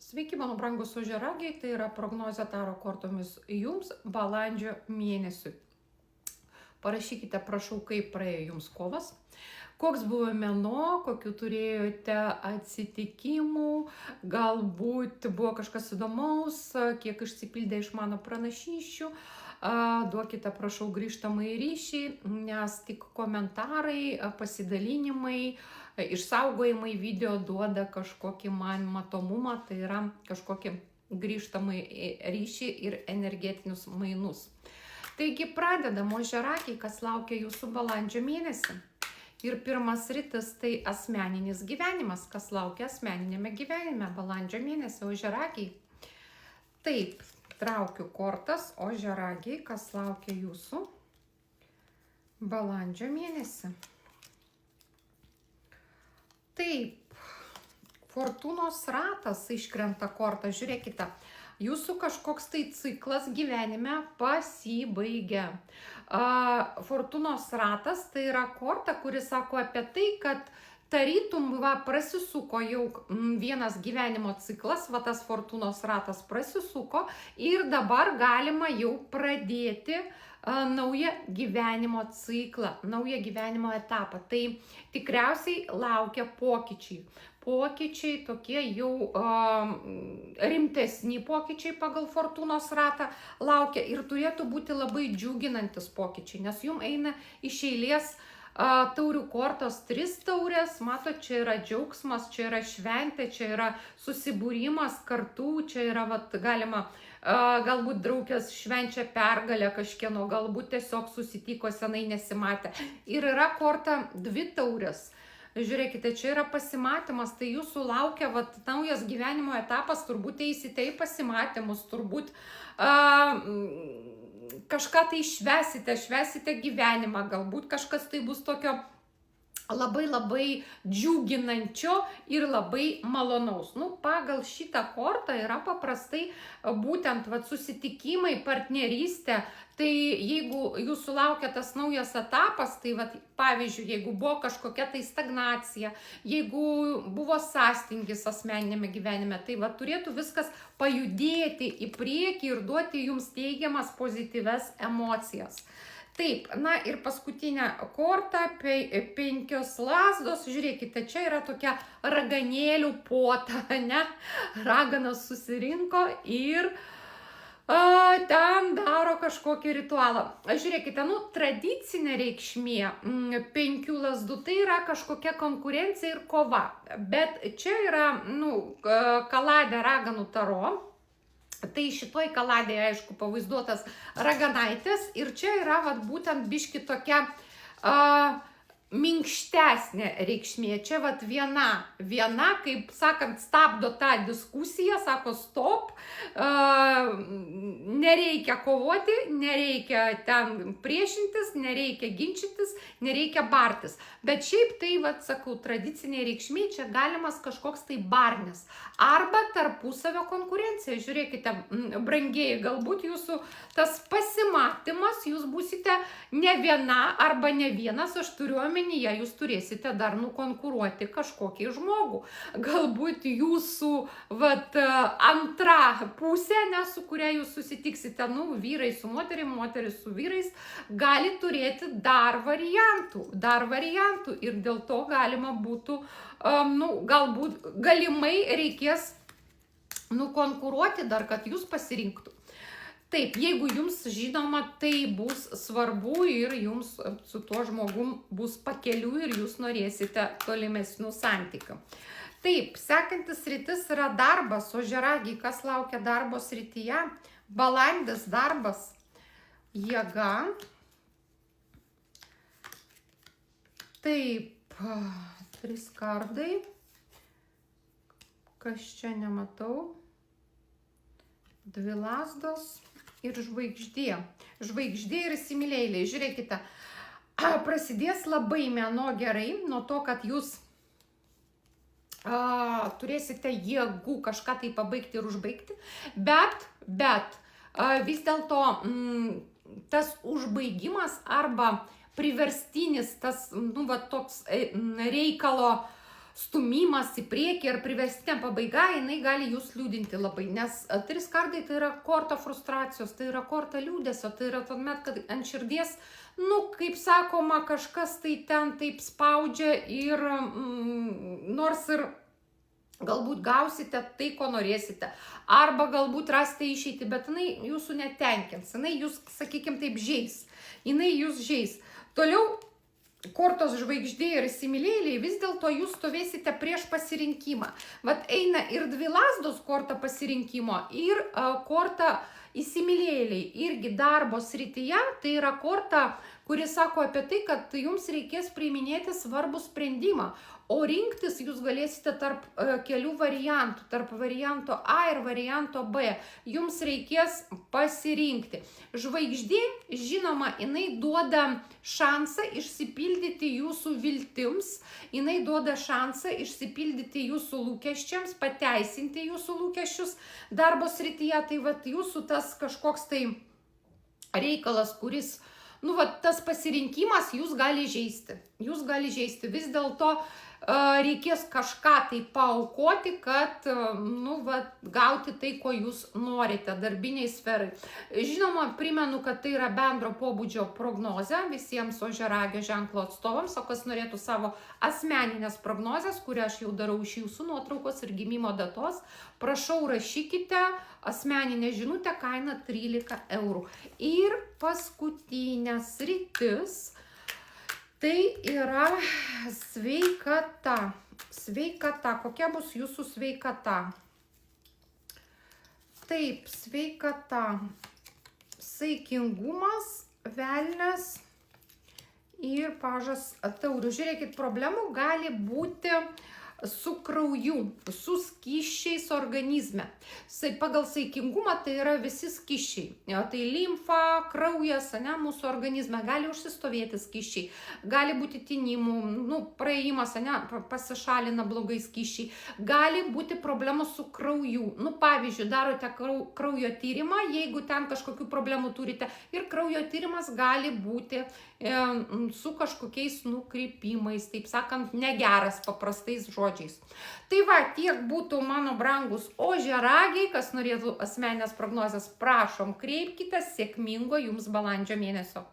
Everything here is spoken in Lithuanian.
Sveiki, mano brangus ožiaragiai, tai yra prognozė taro kortomis jums balandžio mėnesiui. Parašykite, prašau, kaip praėjo jums kovas, koks buvo mėnuo, kokiu turėjote atsitikimų, galbūt buvo kažkas įdomaus, kiek išsipildė iš mano pranašysčių. Duokite, prašau, grįžtamąjį ryšį, nes tik komentarai, pasidalinimai, išsaugojimai video duoda kažkokį man matomumą, tai yra kažkokį grįžtamąjį ryšį ir energetinius mainus. Taigi pradedam, ožiaragiai, kas laukia jūsų balandžio mėnesį. Ir pirmas rytis tai asmeninis gyvenimas, kas laukia asmeninėme gyvenime balandžio mėnesį, ožiaragiai. Taip, traukiu kortas, ožiaragiai, kas laukia jūsų balandžio mėnesį. Taip, fortūnos ratas iškrenta kortą, žiūrėkite, jūsų kažkoks tai ciklas gyvenime pasibaigia. Fortūnos ratas tai yra korta, kuris sako apie tai, kad tarytum prasisuko jau vienas gyvenimo ciklas, tas fortūnos ratas prasisuko ir dabar galima jau pradėti naują gyvenimo ciklą, naują gyvenimo etapą. Tai tikriausiai laukia pokyčiai. Pokyčiai tokie jau rimtesni pokyčiai pagal fortūnos ratą laukia ir turėtų būti labai džiuginantis pokyčiai, nes jums eina iš eilės taurių kortos 3 taurės, matot, čia yra džiaugsmas, čia yra šventė, čia yra susibūrimas kartu, čia yra galima, galbūt draugės švenčia pergalę kažkieno, galbūt tiesiog susitiko senai nesimatę. Ir yra korta 2 taurės. Žiūrėkite, čia yra pasimatymas, tai jūsų laukia naujas gyvenimo etapas, turbūt eisite į pasimatymus, turbūt kažką tai švęsite gyvenimą, galbūt kažkas tai bus tokio labai džiuginančio ir labai malonaus. Pagal šitą kortą yra paprastai būtent susitikimai, partnerystė. Tai jeigu jūsų laukia tas naujas etapas, tai pavyzdžiui, jeigu buvo kažkokia tai stagnacija, jeigu buvo sąstingis asmeninėme gyvenime, tai turėtų viskas pajudėti į priekį ir duoti jums teigiamas pozityves emocijas. Taip, ir paskutinė korta, 5 lazdos, žiūrėkite, čia yra tokia raganėlių puota, ne? Raganos susirinko ir ten daro kažkokį ritualą. Žiūrėkite, tradicinė reikšmė 5 lazdų tai yra kažkokia konkurencija ir kova, bet čia yra, kaladė raganų taro. Tai šitoj kaladėje, aišku, pavaizduotas raganaitės ir čia yra būtent biški tokia minkštesnė reikšmė. Čia viena, kaip sakant, stabdo tą diskusiją, sako stop, nereikia kovoti, nereikia ten priešintis, nereikia ginčytis, nereikia bartis. Bet šiaip tai, sakau, tradicinė reikšmė, čia galimas kažkoks tai barnis. Arba tarpusavio konkurencija. Žiūrėkite, brangieji, galbūt jūsų tas pasimatymas, jūs būsite ne viena arba ne vienas, aš turiu omenyje, jūs turėsite dar nukonkuruoti kažkokį žmogų. Galbūt jūsų antra pusė, su kuria jūs susitiksite, vyrai su moterim, moteris su vyrais, gali turėti dar variantų ir dėl to galima būtų, galbūt galimai reikės nukonkuruoti dar, kad jūs pasirinktų. Taip, jeigu jums žinoma, tai bus svarbu ir jums su tuo žmogum bus pakeliu ir jūs norėsite tolimesnių santykių. Taip, sekantis rytis yra darbas, ožiaragiai, kas laukia darbo srityje, balandis darbas, jėga. Taip, 3 kardai, kas čia nematau, 2 lazdos ir žvaigždė. Žvaigždė ir įsimylėjėliai. Žiūrėkite, prasidės labai mėnuo gerai nuo to, kad jūs turėsite jėgų kažką tai pabaigti ir užbaigti, bet vis dėlto tas užbaigimas arba priverstinis tas, toks reikalo stumimas į priekį ar priverstinė pabaiga, jinai gali jūs liūdinti labai, nes 3 kardai tai yra korta frustracijos, tai yra korta liūdesio, tai yra tuomet, kad ant širdies, kaip sakoma, kažkas tai ten taip spaudžia ir nors ir galbūt gausite tai, ko norėsite, arba galbūt rasite išeitį, bet jinai jūsų netenkins, jinai jūs, sakykime, taip žeis, jinai jūs žeis. Toliau, kortos žvaigždė ir įsimylėjėliai, vis dėlto jūs stovėsite prieš pasirinkimą. Vat eina ir 2 lazdos korta pasirinkimo, ir korta įsimylėjėliai, irgi darbo srityje, tai yra korta, kuris sako apie tai, kad jums reikės priiminėti svarbų sprendimą, o rinktis jūs galėsite tarp kelių variantų, tarp varianto A ir varianto B. Jums reikės pasirinkti. Žvaigždė, žinoma, jinai duoda šansą išsipildyti jūsų viltims, jinai duoda šansą išsipildyti jūsų lūkesčiams, pateisinti jūsų lūkesčius darbo srityje. Tai vat jūsų tas kažkoks tai reikalas, kuris, tas pasirinkimas jūs gali žeisti. Jūs gali žeisti. Vis dėlto reikės kažką tai paaukoti, kad gauti tai, ko jūs norite darbiniai sferai. Žinoma, primenu, kad tai yra bendro pobūdžio prognozė visiems ožiaragio ženklo atstovams, o kas norėtų savo asmeninės prognozės, kurią aš jau darau iš jūsų nuotraukos ir gimimo datos, prašau rašykite asmeninę žinutę, kaina 13 eurų. Ir paskutinė sritis, tai yra sveikata. Sveikata. Kokia bus jūsų sveikata? Taip, sveikata. Saikingumas, velnias ir pažas taurių. Žiūrėkit, problemų gali būti su krauju, su skysčiais organizme. Pagal saikingumą tai yra visi skysčiai. Tai limfa, kraujas, mūsų organizme gali užsistovėti skysčiai, gali būti tinimų, praėjimas, pasišalina blogai skysčiai, gali būti problemų su krauju. Pavyzdžiui, darote kraujo tyrimą, jeigu ten kažkokių problemų turite, ir kraujo tyrimas gali būti su kažkokiais nukrypimais, taip sakant, negeras paprastais žodžiais. Tai va, tiek būtų mano brangus ožiaragiai, kas norėtų asmeninės prognozės, prašom, kreipkite, sėkmingo jums balandžio mėnesio.